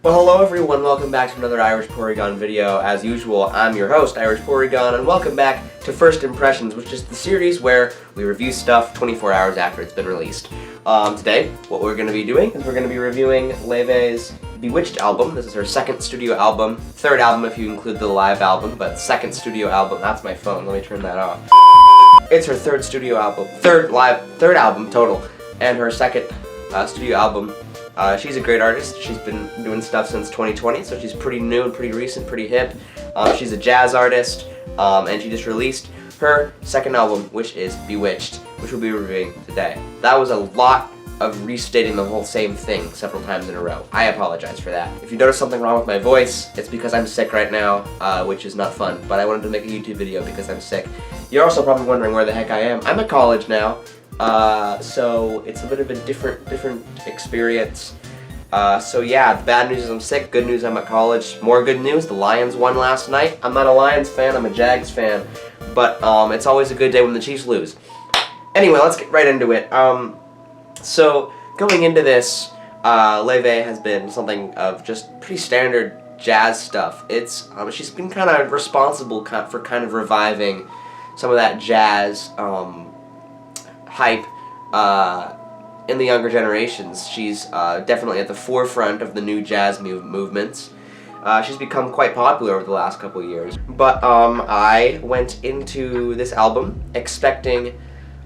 Well, hello everyone, welcome back to another Irish Porygon video. As usual, I'm your host, Irish Porygon, and welcome back to First Impressions, which is the series where we review stuff 24 hours after it's been released. Today, what we're going to be doing is we're going to be reviewing Laufey's Bewitched album. This is her second studio album, third album if you include the live album, but second studio album. That's my phone, let me turn that off. It's her third studio album, third album total, and her second studio album. She's a great artist. She's been doing stuff since 2020, so she's pretty new and pretty recent, pretty hip. She's a jazz artist, and she just released her second album, which is Bewitched, which we'll be reviewing today. That was a lot of restating the whole same thing several times in a row. I apologize for that. If you notice something wrong with my voice, it's because I'm sick right now, which is not fun, but I wanted to make a YouTube video because I'm sick. You're also probably wondering where the heck I am. I'm at college now. So it's a bit of a different experience. So yeah, the bad news is I'm sick, good news I'm at college. More good news, the Lions won last night. I'm not a Lions fan, I'm a Jags fan. But it's always a good day when the Chiefs lose. Anyway, let's get right into it. So going into this, Laufey has been something of just pretty standard jazz stuff. It's she's been kind of responsible for kind of reviving some of that jazz hype in the younger generations. She's definitely at the forefront of the new jazz movements. She's become quite popular over the last couple of years. But I went into this album expecting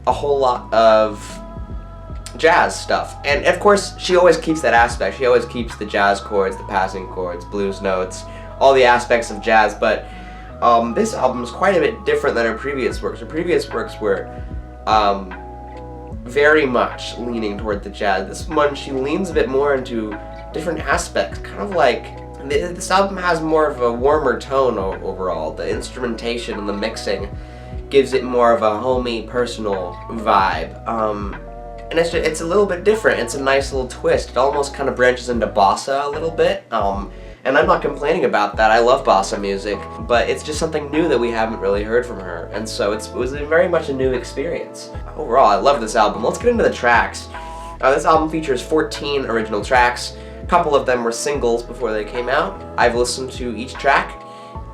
a whole lot of jazz stuff. And of course, she always keeps that aspect. She always keeps the jazz chords, the passing chords, blues notes, all the aspects of jazz. But this album is quite a bit different than her previous works. Her previous works were very much leaning toward the jazz. This one, she leans a bit more into different aspects, kind of like, this album has more of a warmer tone overall. The instrumentation and the mixing gives it more of a homey, personal vibe. And it's a little bit different. It's a nice little twist. It almost kind of branches into bossa a little bit. And I'm not complaining about that. I love bossa music, but it's just something new that we haven't really heard from her, and so it was very much a new experience. Overall, I love this album. Let's get into the tracks. This album features 14 original tracks. A couple of them were singles before they came out. I've listened to each track,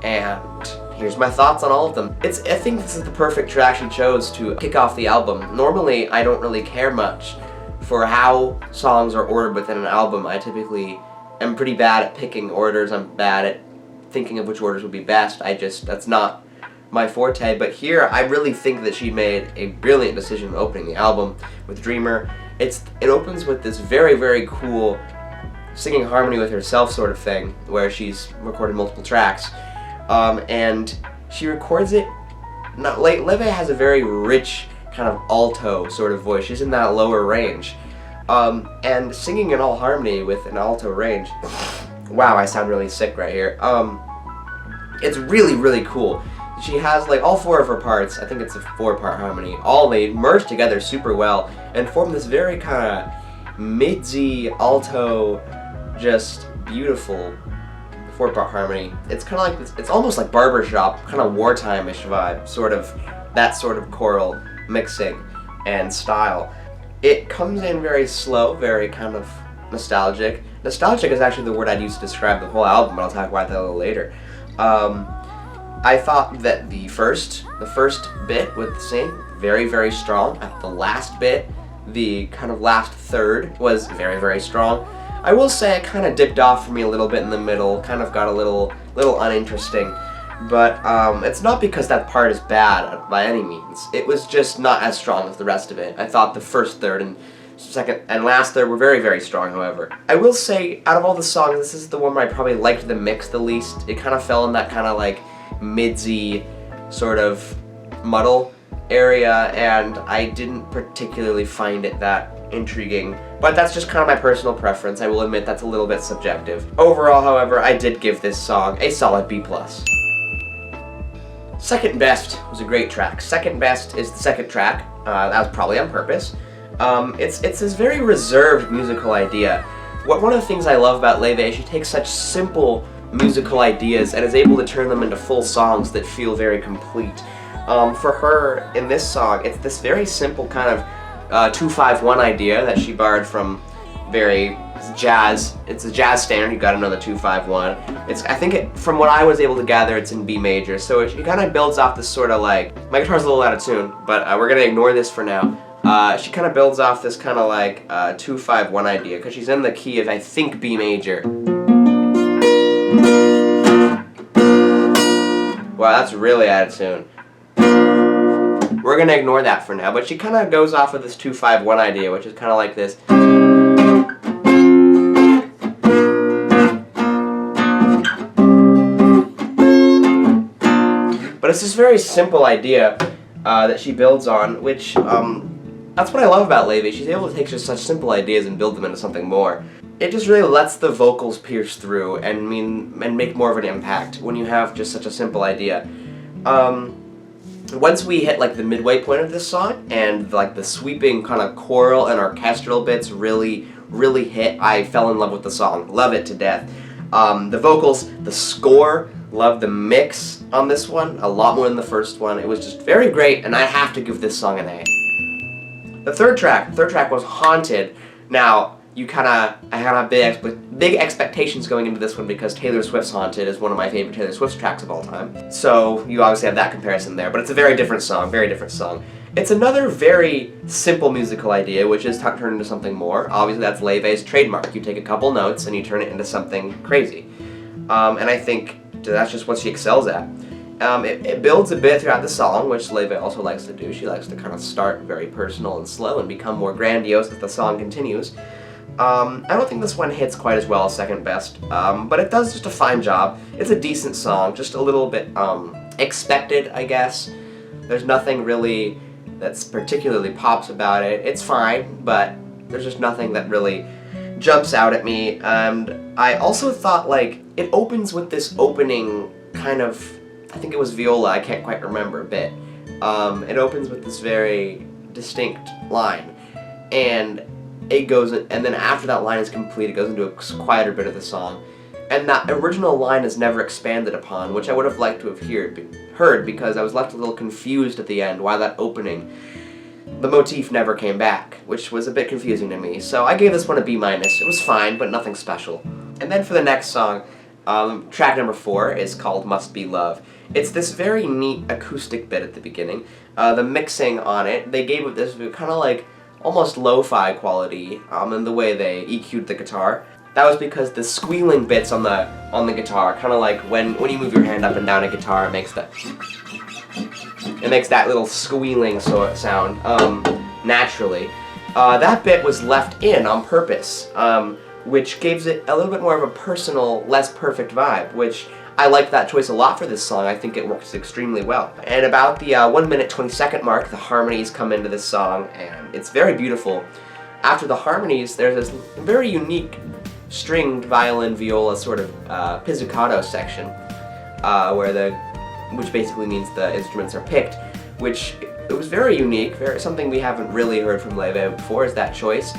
and here's my thoughts on all of them. I think this is the perfect track she chose to kick off the album. Normally, I don't really care much for how songs are ordered within an album. I typically I'm pretty bad at picking orders. I'm bad at thinking of which orders would be best. That's not my forte. But here, I really think that she made a brilliant decision opening the album with Dreamer. It opens with this very, very cool singing harmony with herself sort of thing, where she's recorded multiple tracks. And she records it, Laufey has a very rich kind of alto sort of voice. She's in that lower range. And singing in all harmony with an alto range, wow, I sound really sick right here. It's really, really cool. She has like all four of her parts, I think it's a 4-part harmony, they merge together super well and form this very kind of midsy, alto, just beautiful 4-part harmony. It's kind of like this, it's almost like barbershop, kind of wartime-ish vibe, sort of, that sort of choral mixing and style. It comes in very slow, very kind of nostalgic. Nostalgic is actually the word I'd use to describe the whole album, but I'll talk about that a little later. I thought that the first bit with the sing, very, very strong. At the last bit, the kind of last third was very, very strong. I will say it kind of dipped off for me a little bit in the middle, kind of got a little uninteresting. But it's not because that part is bad by any means. It was just not as strong as the rest of it. I thought the first third and second and last third were very, very strong, however. I will say, out of all the songs, this is the one where I probably liked the mix the least. It kind of fell in that kind of like midsy sort of muddle area, and I didn't particularly find it that intriguing. But that's just kind of my personal preference. I will admit that's a little bit subjective. Overall, however, I did give this song a solid B+. Second Best was a great track. Second Best is the second track. That was probably on purpose. It's this very reserved musical idea. One of the things I love about Laufey is she takes such simple musical ideas and is able to turn them into full songs that feel very complete. For her, in this song, it's this very simple kind of 2-5-1 idea that she borrowed from very It's jazz. It's a jazz standard. You got another 2-5-1. I think from what I was able to gather, it's in B major. So it kind of builds off this sort of like, my guitar's a little out of tune, but we're gonna ignore this for now. She kind of builds off this kind of like 2-5-1 idea because she's in the key of, I think, B major. Wow, that's really out of tune. We're gonna ignore that for now, but she kind of goes off of this 2-5-1 idea, which is kind of like this. But it's this very simple idea that she builds on, which that's what I love about Laufey. She's able to take just such simple ideas and build them into something more. It just really lets the vocals pierce through and make more of an impact when you have just such a simple idea. Once we hit like the midway point of this song and like the sweeping kind of choral and orchestral bits really hit, I fell in love with the song. Love it to death. The vocals, the score, love the mix on this one a lot more than the first one. It was just very great, and I have to give this song an A. The third track was Haunted. Now, I had big expectations going into this one because Taylor Swift's Haunted is one of my favorite Taylor Swift tracks of all time. So you obviously have that comparison there, but it's a very different song, very different song. It's another very simple musical idea, which is turned into something more. Obviously that's Laufey's trademark. You take a couple notes and you turn it into something crazy. And I think that's just what she excels at. It builds a bit throughout the song, which Laufey also likes to do. She likes to kind of start very personal and slow and become more grandiose as the song continues. I don't think this one hits quite as well as second best, but it does just a fine job. It's a decent song, just a little bit expected, I guess. There's nothing really that's particularly pops about it. It's fine, but there's just nothing that really jumps out at me. And I also thought, like, it opens with this opening kind of, I think it was viola, I can't quite remember a bit. It opens with this very distinct line, and it goes, and then after that line is complete, it goes into a quieter bit of the song. And that original line is never expanded upon, which I would have liked to have heard because I was left a little confused at the end why that opening, the motif never came back, which was a bit confusing to me. So I gave this one a B-. It was fine, but nothing special. And then for the next song, track number 4 is called Must Be Love. It's this very neat acoustic bit at the beginning. The mixing on it, they gave it this kind of like almost lo-fi quality in the way they EQ'd the guitar. That was because the squealing bits on the guitar, kind of like when you move your hand up and down a guitar, it makes that little squealing sort of sound naturally. That bit was left in on purpose, which gives it a little bit more of a personal, less perfect vibe, which I like that choice a lot for this song. I think it works extremely well. And about the 1 minute 20-second mark, the harmonies come into this song, and it's very beautiful. After the harmonies, there's this very unique stringed violin viola sort of pizzicato section, which basically means the instruments are picked, which it was very unique, something we haven't really heard from Laufey before is that choice.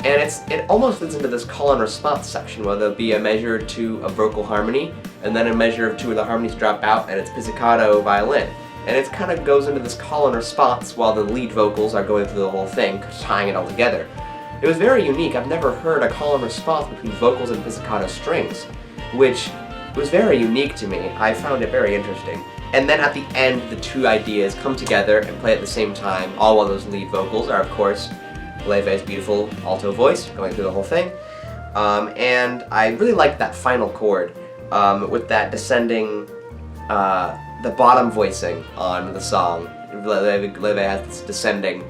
And it almost leads into this call and response section where there'll be a measure or two of vocal harmony, and then a measure or two of the harmonies drop out, and it's pizzicato violin. And it kind of goes into this call and response while the lead vocals are going through the whole thing, tying it all together. It was very unique. I've never heard a call and response between vocals and pizzicato strings, which was very unique to me. I found it very interesting. And then at the end, the two ideas come together and play at the same time, all while those lead vocals are, of course, Laufey's beautiful alto voice going through the whole thing. And I really liked that final chord with that descending, the bottom voicing on the song. Laufey has this descending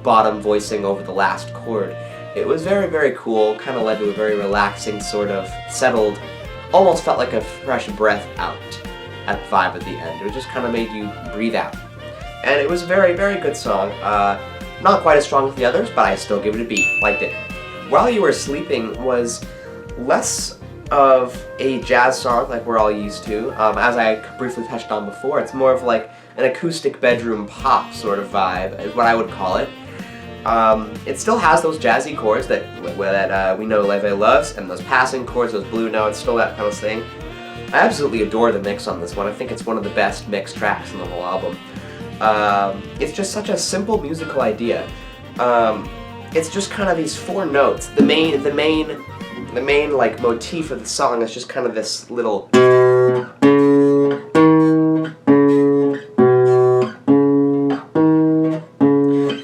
bottom voicing over the last chord. It was very, very cool, kind of led to a very relaxing, sort of settled, almost felt like a fresh breath out at 5 at the end. It just kind of made you breathe out. And it was a very, very good song. Not quite as strong as the others, but I still give it a B. Liked it. While You Were Sleeping was less of a jazz song like we're all used to. As I briefly touched on before, it's more of like an acoustic bedroom pop sort of vibe, is what I would call it. It still has those jazzy chords that we know Laufey loves, and those passing chords, those blue notes, still that kind of thing. I absolutely adore the mix on this one. I think it's one of the best mixed tracks in the whole album. It's just such a simple musical idea. It's just kind of these 4 notes. The main The main like motif of the song is just kind of this little.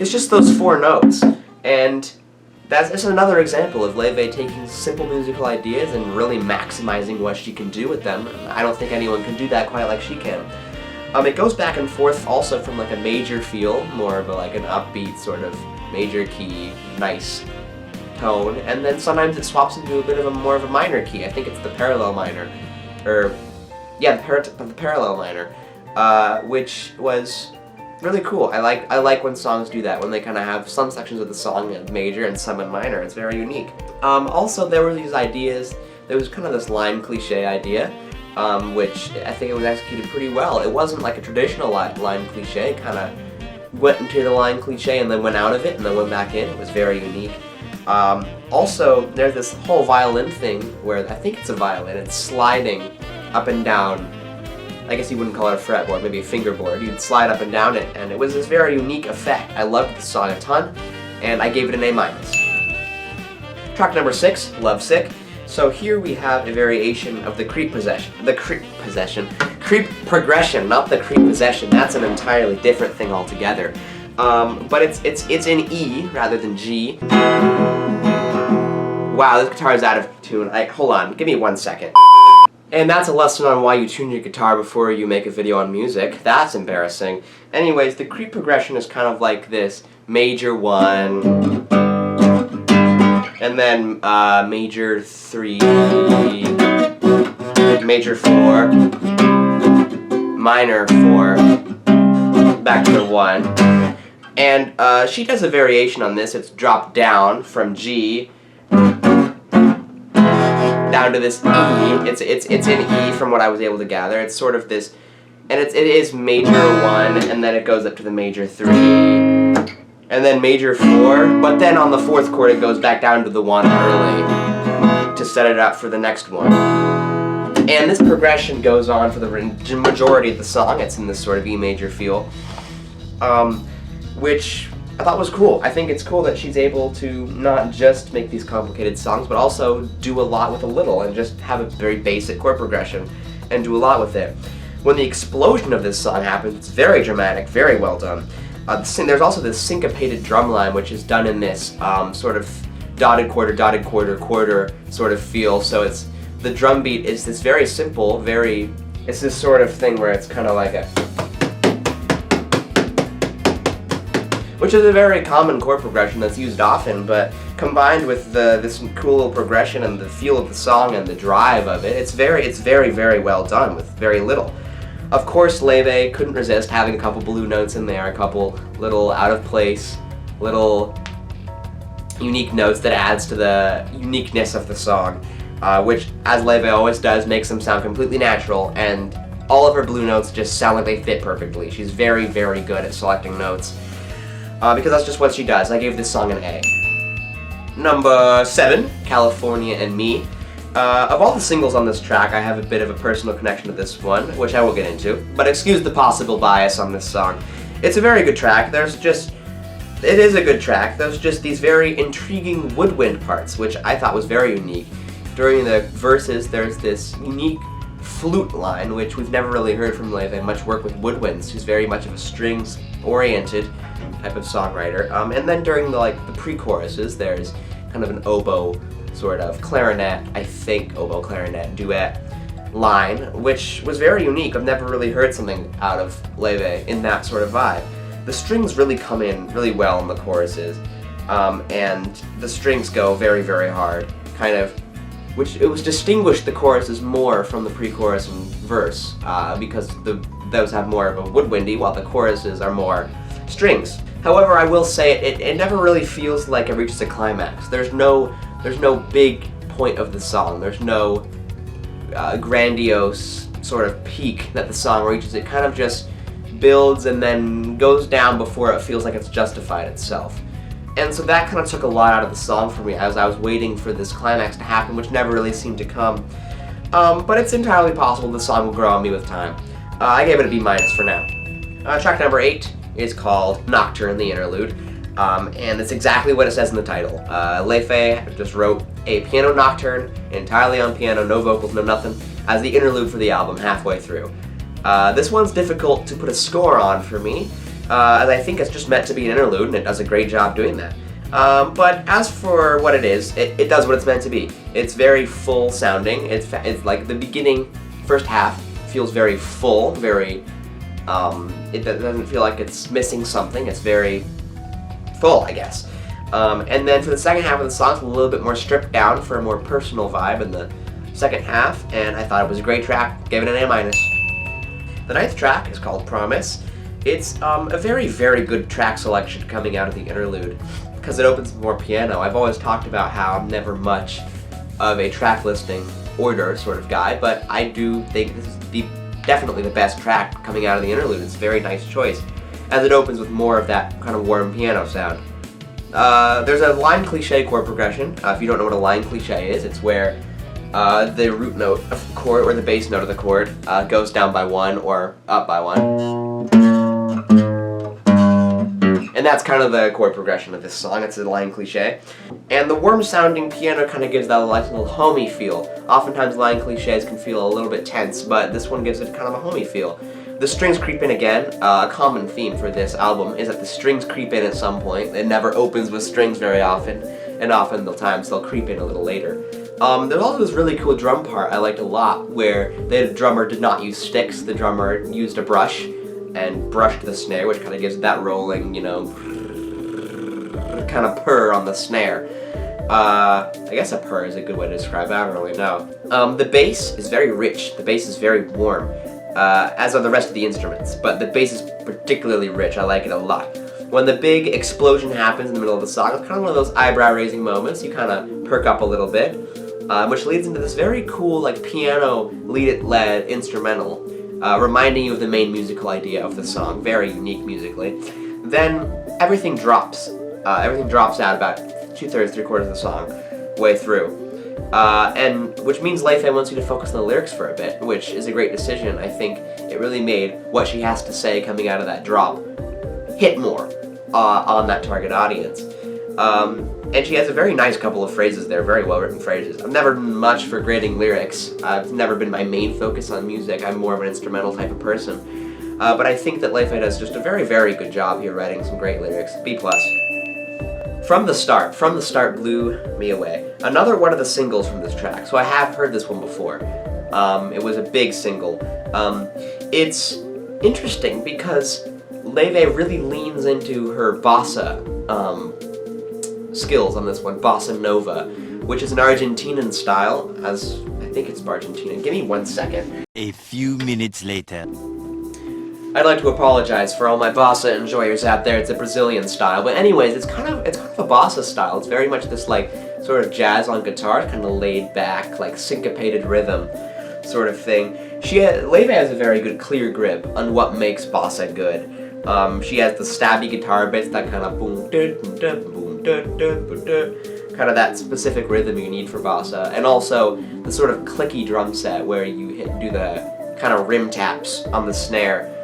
It's just those 4 notes, and that's another example of Laufey taking simple musical ideas and really maximizing what she can do with them. I don't think anyone can do that quite like she can. It goes back and forth also from like a major feel, more of a, like an upbeat sort of major key, nice tone, and then sometimes it swaps into a bit of a more of a minor key. I think it's the parallel minor, or yeah, the parallel minor, which was really cool. I like when songs do that, when they kind of have some sections of the song in major and some in minor. It's very unique. Also, there were these ideas. There was kind of this line cliche idea, which I think it was executed pretty well. It wasn't like a traditional line cliche. It kind of went into the line cliche and then went out of it and then went back in. It was very unique. Also, there's this whole violin thing where I think it's a violin. It's sliding up and down. I guess you wouldn't call it a fretboard, maybe a fingerboard. You'd slide up and down it, and it was this very unique effect. I loved the song a ton, and I gave it an A-. Track number 6, Lovesick. So here we have a variation of the creep progression, not the creep possession. That's an entirely different thing altogether. But it's in E rather than G. Wow, this guitar is out of tune. Hold on, give me 1 second. And that's a lesson on why you tune your guitar before you make a video on music. That's embarrassing. Anyways, the creep progression is kind of like this major 1, and then major 3, major 4, minor 4, back to the 1. And she does a variation on this. It's dropped down from G down to this E. It's in E from what I was able to gather. It's sort of this, and it is major 1, and then it goes up to the major 3, and then major 4, but then on the 4th chord it goes back down to the 1 early to set it up for the next one. And this progression goes on for the majority of the song. It's in this sort of E major feel, which I thought was cool. I think it's cool that she's able to not just make these complicated songs, but also do a lot with a little and just have a very basic chord progression and do a lot with it. When the explosion of this song happens, it's very dramatic, very well done. There's also this syncopated drum line, which is done in this sort of dotted quarter, quarter sort of feel. So it's, the drum beat is this very simple, it's this sort of thing where it's kind of like a, which is a very common chord progression that's used often, but combined with this cool little progression and the feel of the song and the drive of it, it's very, very well done with very little. Of course, Laufey couldn't resist having a couple blue notes in there, a couple little out of place, little unique notes that adds to the uniqueness of the song, which, as Laufey always does, makes them sound completely natural, and all of her blue notes just sound like they fit perfectly. She's very, very good at selecting notes. Because that's just what she does. I gave this song an A. Number 7, California and Me. Of all the singles on this track, I have a bit of a personal connection to this one, which I will get into, but excuse the possible bias on this song. It's a very good track. It is a good track. There's just these very intriguing woodwind parts, which I thought was very unique. During the verses, there's this unique flute line, which we've never really heard from Laufey, much work with woodwinds. She's very much of a strings-oriented type of songwriter. And then during the pre-choruses, there's kind of an oboe sort of clarinet, I think oboe clarinet duet line, which was very unique. I've never really heard something out of Laufey in that sort of vibe. The strings really come in really well in the choruses, and the strings go very, very hard, kind of, which it was distinguished the choruses more from the pre-chorus and verse, because those have more of a woodwindy, while the choruses are more strings. However, I will say it never really feels like it reaches a climax. There's no big point of the song. There's no grandiose sort of peak that the song reaches. It kind of just builds and then goes down before it feels like it's justified itself. And so that kind of took a lot out of the song for me as I was waiting for this climax to happen, which never really seemed to come. But it's entirely possible the song will grow on me with time. I gave it a B- for now. Track number 8 is called Nocturne, the Interlude. and it's exactly what it says in the title. Laufey just wrote a piano nocturne, entirely on piano, no vocals, no nothing, as the interlude for the album halfway through. This one's difficult to put a score on for me, as I think it's just meant to be an interlude, and it does a great job doing that. But as for what it is, it does what it's meant to be. It's very full sounding. It's like the beginning, first half, feels very full, very, it doesn't feel like it's missing something. It's very full, I guess. And then for the second half of the song, it's a little bit more stripped down for a more personal vibe in the second half, and I thought it was a great track. Gave it an A-. The ninth track is called Promise. It's a very, very good track selection coming out of the interlude, because it opens with more piano. I've always talked about how I'm never much of a track listing order sort of guy, but I do think this is definitely the best track coming out of the interlude. It's a very nice choice, as it opens with more of that kind of warm piano sound. There's a line cliche chord progression. If you don't know what a line cliche is, it's where the root note of the chord, or the bass note of the chord, goes down by one or up by one. And that's kind of the chord progression of this song. It's a line cliche. And the warm-sounding piano kind of gives that like little homey feel. Oftentimes line cliches can feel a little bit tense, but this one gives it kind of a homey feel. The strings creep in again. A common theme for this album is that the strings creep in at some point. It never opens with strings very often, and often the times they'll creep in a little later. There's also this really cool drum part I liked a lot, where the drummer did not use sticks. The drummer used a brush and brushed the snare, which kind of gives that rolling, you know, kind of purr on the snare. I guess a purr is a good way to describe it, I don't really know. The bass is very rich, the bass is very warm, as are the rest of the instruments, but the bass is particularly rich. I like it a lot. When the big explosion happens in the middle of the song, it's kind of one of those eyebrow-raising moments. You kind of perk up a little bit, which leads into this very cool, like, piano lead-led instrumental, reminding you of the main musical idea of the song, very unique musically. Then everything drops. Everything drops out about 2/3, 3/4 of the song, way through. And which means Laufey wants you to focus on the lyrics for a bit, which is a great decision. I think it really made what she has to say coming out of that drop hit more on that target audience. And she has a very nice couple of phrases there, very well-written phrases. I'm never much for grading lyrics. It's never been my main focus on music. I'm more of an instrumental type of person. But I think that Laufey does just a very, very good job here writing some great lyrics. B+. From the Start blew me away. Another one of the singles from this track, so I have heard this one before. It was a big single. It's interesting because Laufey really leans into her bossa skills on this one, bossa nova, which is an Argentinian style, as I think it's Argentinian. Give me 1 second. A few minutes later. I'd like to apologize for all my bossa enjoyers out there. It's a Brazilian style, but anyways, it's kind of a bossa style. It's very much this like sort of jazz on guitar, kind of laid back, like syncopated rhythm sort of thing. Laufey has a very good clear grip on what makes bossa good. She has the stabby guitar bits, that kind of boom, boom, boom, kind of that specific rhythm you need for bossa, and also the sort of clicky drum set where you do the kind of rim taps on the snare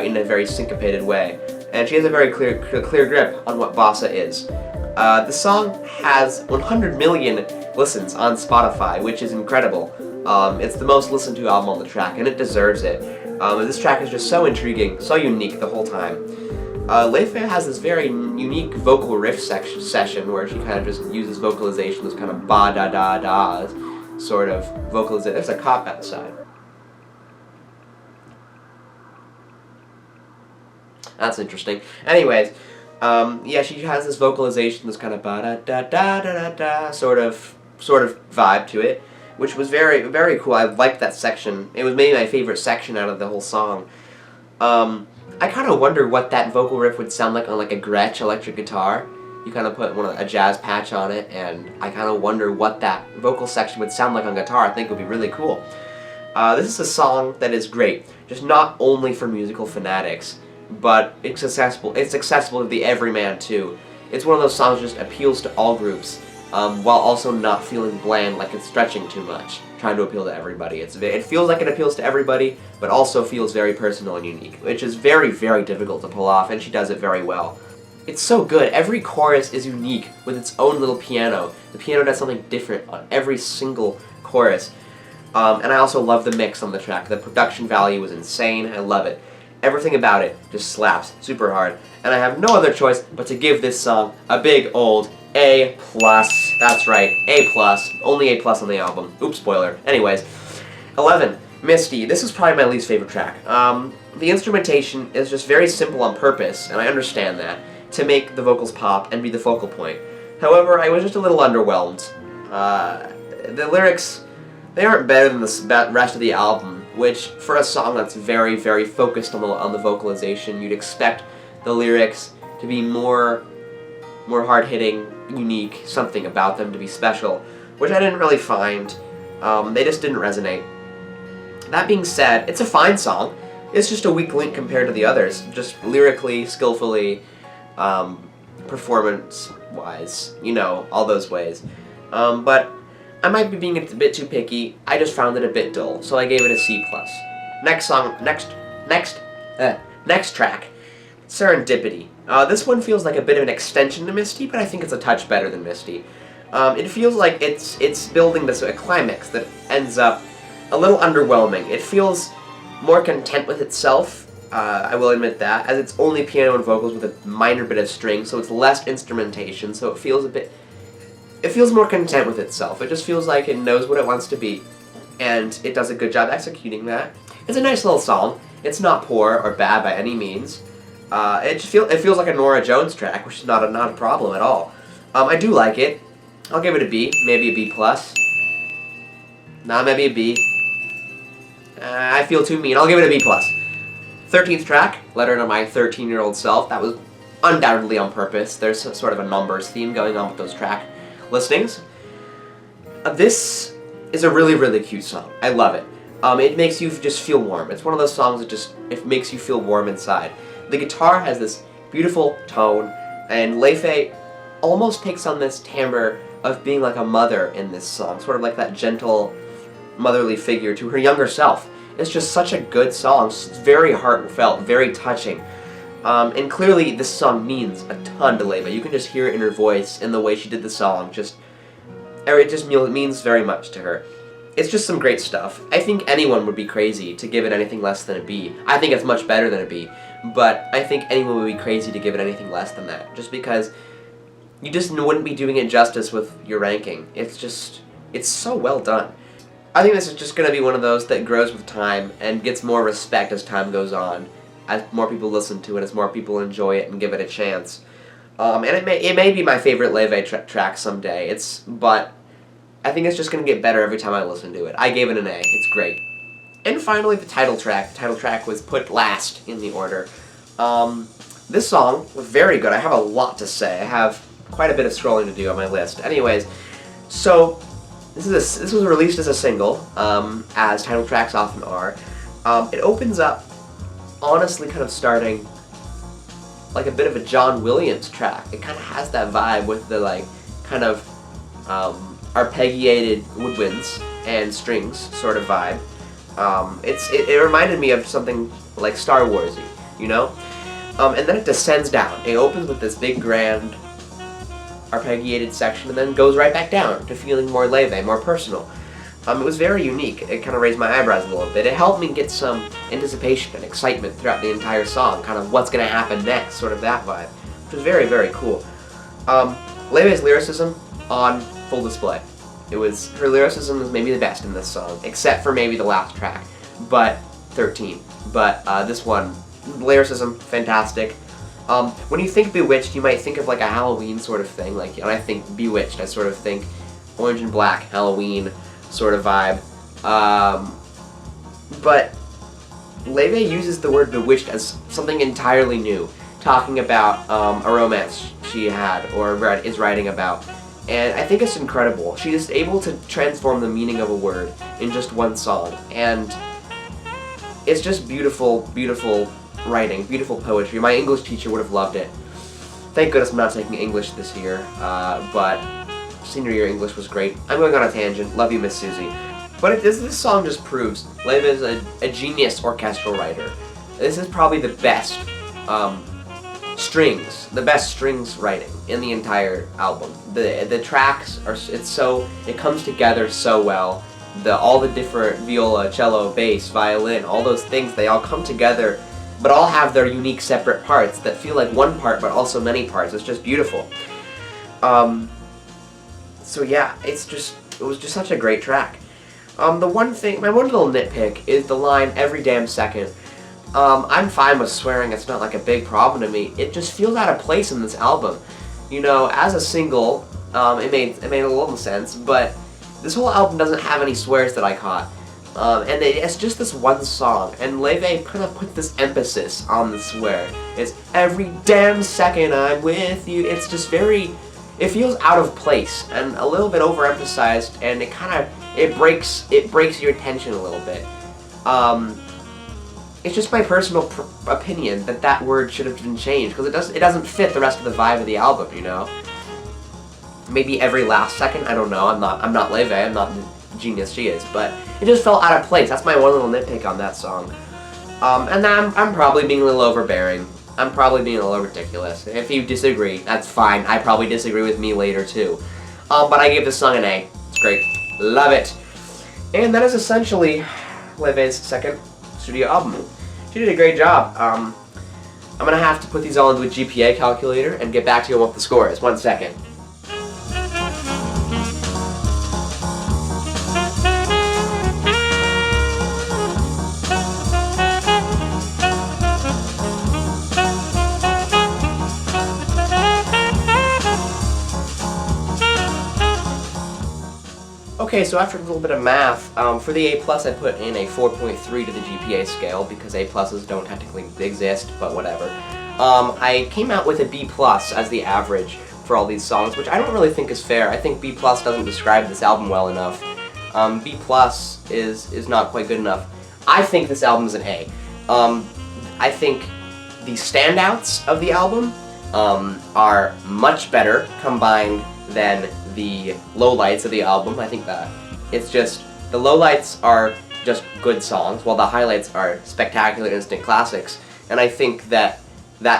in a very syncopated way. And she has a very clear grip on what bossa is. The song has 100 million listens on Spotify, which is incredible. It's the most listened to album on the track, and it deserves it. This track is just so intriguing, so unique the whole time. Laufey has this very unique vocal riff session where she kind of just uses vocalization, those kind of ba-da-da-da's sort of vocalization. There's a cop outside. That's interesting. Anyways, yeah, she has this vocalization, this kind of ba-da-da-da-da-da sort of vibe to it, which was very, very cool. I liked that section. It was maybe my favorite section out of the whole song. I kind of wonder what that vocal riff would sound like on like a Gretsch electric guitar. You kind of put a jazz patch on it, and I kind of wonder what that vocal section would sound like on guitar. I think it would be really cool. This is a song that is great, just not only for musical fanatics, but it's accessible to the everyman too. It's one of those songs that just appeals to all groups, while also not feeling bland, like it's stretching too much, trying to appeal to everybody. It feels like it appeals to everybody, but also feels very personal and unique, which is very, very difficult to pull off, and she does it very well. It's so good. Every chorus is unique with its own little piano. The piano does something different on every single chorus. And I also love the mix on the track. The production value was insane. I love it. Everything about it just slaps super hard. And I have no other choice but to give this song a big old A+. That's right, A+. Only A+ on the album. Oops, spoiler. Anyways, 11. Misty. This is probably my least favorite track. The instrumentation is just very simple on purpose, and I understand that, to make the vocals pop and be the focal point. However, I was just a little underwhelmed. The lyrics, they aren't better than the rest of the album, which, for a song that's very, very focused on the vocalization, you'd expect the lyrics to be more hard-hitting, unique, something about them to be special, which I didn't really find. They just didn't resonate. That being said, it's a fine song. It's just a weak link compared to the others, just lyrically, skillfully, performance-wise, you know, all those ways. But I might be being a bit too picky. I just found it a bit dull, so I gave it a C+. Next track, Serendipity. This one feels like a bit of an extension to Misty, but I think it's a touch better than Misty. It feels like it's building this a climax that ends up a little underwhelming. It feels more content with itself, I will admit that, as it's only piano and vocals with a minor bit of string, so it's less instrumentation, so it feels more content with itself. It just feels like it knows what it wants to be, and it does a good job executing that. It's a nice little song. It's not poor or bad by any means. It feels like a Norah Jones track, which is not a problem at all. I do like it. I'll give it a B, maybe a B+. Nah, maybe a B. I feel too mean. I'll give it a B+. 13th track, Letter to My 13-Year-Old Self. That was undoubtedly on purpose. There's sort of a numbers theme going on with those track listings. This is a really, really cute song. I love it. It makes you just feel warm. It's one of those songs that it makes you feel warm inside. The guitar has this beautiful tone, and Laufey almost takes on this timbre of being like a mother in this song, sort of like that gentle, motherly figure to her younger self. It's just such a good song. It's very heartfelt, very touching. And clearly this song means a ton to Laufey. You can just hear it in her voice, in the way she did the song. It means very much to her. It's just some great stuff. I think anyone would be crazy to give it anything less than a B. I think it's much better than a B, but I think anyone would be crazy to give it anything less than that, just because you just wouldn't be doing it justice with your ranking. It's so well done. I think this is just going to be one of those that grows with time and gets more respect as time goes on, as more people listen to it, as more people enjoy it and give it a chance. And it may be my favorite Laufey track someday, but I think it's just going to get better every time I listen to it. I gave it an A. It's great. And finally, the title track. The title track was put last in the order. This song was very good. I have a lot to say. I have quite a bit of scrolling to do on my list. Anyways, so this was released as a single, as title tracks often are. It opens up, honestly, kind of starting like a bit of a John Williams track. It kind of has that vibe with the kind of arpeggiated woodwinds and strings sort of vibe. It reminded me of something like Star Warsy, you know? And then it descends down. It opens with this big grand arpeggiated section and then goes right back down to feeling more Laufey, more personal. It was very unique. It kind of raised my eyebrows a little bit. It helped me get some anticipation and excitement throughout the entire song, kind of what's going to happen next, sort of that vibe, which was very, very cool. Laufey's lyricism on full display. Her lyricism was maybe the best in this song, except for maybe the last track, but 13. But this one, lyricism, fantastic. When you think Bewitched, you might think of like a Halloween sort of thing. Like when I think Bewitched, I sort of think orange and black, Halloween sort of vibe. But Laufey uses the word bewitched as something entirely new, talking about a romance she had or is writing about. And I think it's incredible. She is able to transform the meaning of a word in just one song. And it's just beautiful, beautiful writing, beautiful poetry. My English teacher would have loved it. Thank goodness I'm not taking English this year, but senior year English was great. I'm going on a tangent. Love you, Miss Susie. But this song just proves Laufey is a genius orchestral writer. This is probably the best strings, the best strings writing in the entire album. The tracks are, it comes together so well. All the different viola, cello, bass, violin, all those things, they all come together, but all have their unique separate parts that feel like one part but also many parts. It's just beautiful. So yeah, it was just such a great track. My one little nitpick is the line "every damn second." I'm fine with swearing, it's not like a big problem to me. It just feels out of place in this album. You know, as a single, it made a little sense, but this whole album doesn't have any swears that I caught. And it's just this one song, and Laufey kind of put this emphasis on the swear. It's every damn second I'm with you. It's just it feels out of place and a little bit overemphasized, and it breaks your attention a little bit. It's just my personal opinion that word should have been changed, because it doesn't fit the rest of the vibe of the album, you know? Maybe every last second, I don't know, I'm not Laufey, I'm not the genius she is, but it just felt out of place. That's my one little nitpick on that song. And I'm probably being a little overbearing. I'm probably being a little ridiculous. If you disagree, that's fine. I probably disagree with me later too. But I give this song an A. It's great. Love it. And that is essentially Laufey's second studio album. She did a great job. I'm gonna have to put these all into a GPA calculator and get back to you on what the score is. 1 second. Okay, so after a little bit of math, for the A+, I put in a 4.3 to the GPA scale, because A+'s don't technically exist, but whatever. I came out with a B+ as the average for all these songs, which I don't really think is fair. I think B+ doesn't describe this album well enough. B+ is not quite good enough. I think this album is an A. I think the standouts of the album are much better combined than the lowlights of the album. I think that it's just, the lowlights are just good songs, while the highlights are spectacular instant classics. And I think that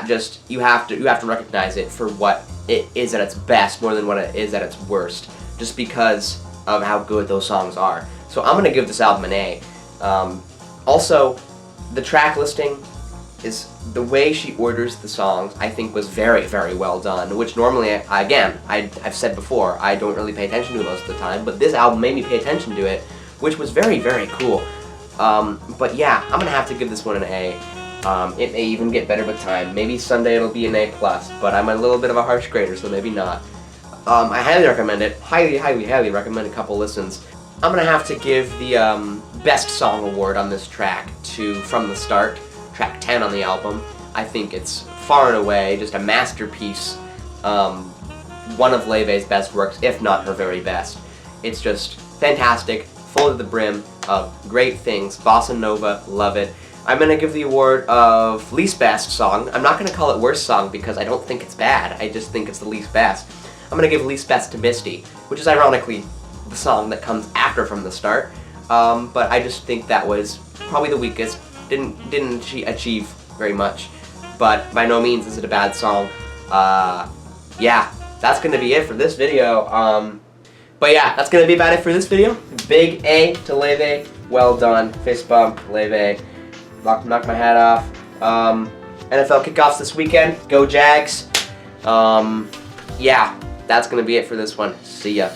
just, you have to recognize it for what it is at its best more than what it is at its worst, just because of how good those songs are. So I'm gonna give this album an A. Also, the track listing is, the way she orders the songs, I think was very, very well done, which normally, I've said before, I don't really pay attention to most of the time, but this album made me pay attention to it, which was very, very cool. But yeah, I'm gonna have to give this one an A. It may even get better with time. Maybe someday it'll be an A+, but I'm a little bit of a harsh grader, so maybe not. I highly recommend it. Highly, highly, highly recommend a couple listens. I'm gonna have to give the Best Song Award on this track to From the Start, track 10 on the album. I think it's far and away just a masterpiece, one of Laufey's best works, if not her very best. It's just fantastic, full to the brim of great things, bossa nova, love it. I'm gonna give the award of least best song. I'm not gonna call it worst song because I don't think it's bad, I just think it's the least best. I'm gonna give least best to Misty, which is ironically the song that comes after From the Start, but I just think that was probably the weakest. Didn't achieve very much, but by no means is it a bad song. Yeah, that's gonna be it for this video. But yeah, that's gonna be about it for this video. Big A to Laufey. Well done. Fist bump, Laufey. Knock my hat off. NFL kickoffs this weekend. Go Jags. Yeah, that's gonna be it for this one. See ya.